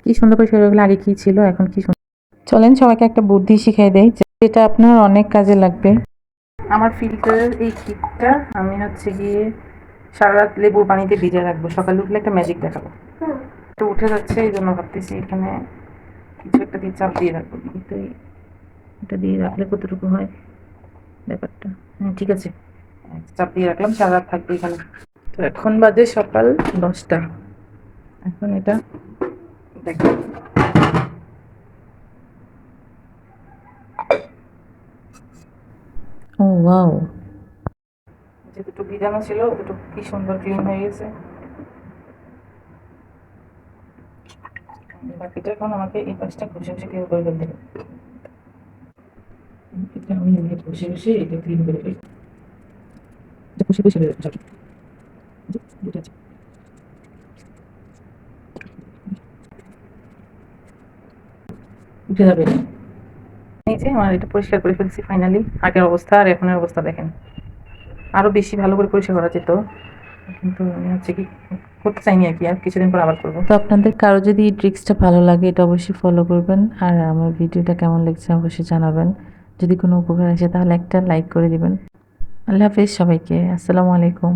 কি সুন্দর পরিষ্কার হয়ে গেলো। আগে কি ছিল, এখন কি সুন্দর। চলেন সবাইকে একটা বুদ্ধি শিখাই দেই, যেটা আপনার অনেক কাজে লাগবে। আমার ফিল্টারের এই কিটটা আমি হচ্ছে গিয়ে সারা রাত লেবুর পানিতে ভিজে রাখবো, সকালে উঠলে একটা ম্যাজিক দেখাবো। তো উঠে যাচ্ছে, এই জন্য ভাবতেছি এখানে কিছু একটা দিয়ে চাপ দিয়ে রাখবো। কিন্তু এটা দিয়ে রাখলে কতটুকু হয় ব্যাপারটা। হ্যাঁ ঠিক আছে, চাপ দিয়ে রাখলাম, সারা রাত থাকবে এখানে। তো এখন বাজে সকাল 10টা। এখন এটা দেখো, ও ওয়াও, যেটুকু ভিজানো ছিল ওটুকু কি সুন্দর ক্লিন হয়ে গেছে। বাকিটা এখন আমাকে এই পাশটা ঘষে ঘষে ক্লিন করে ফেলতে হবে। এটা আমি ঘষে ঘষে এটা ক্লিন করে ফেলি। এটা ঘষে ঘষে উঠে যাবে। এই যে আমার এটা পরিষ্কার করে ফেলছি ফাইনালি। আগের অবস্থা আর এখনের অবস্থা দেখেন, আরো বেশি ভালো করে পরিষ্কার করা যেত, কিন্তু আমি হচ্ছে কি করতে চাইনি আর কি। আর কিছুদিন পর আবার করবো। তো আপনাদের কারো যদি এই ট্রিক্সটা ভালো লাগে, এটা অবশ্যই ফলো করবেন। আর আমার ভিডিওটা কেমন লাগছে অবশ্যই জানাবেন। যদি কোনো উপকার আসে তাহলে একটা লাইক করে দিবেন। আল্লাহ হাফেজ সবাইকে, আসসালামু আলাইকুম।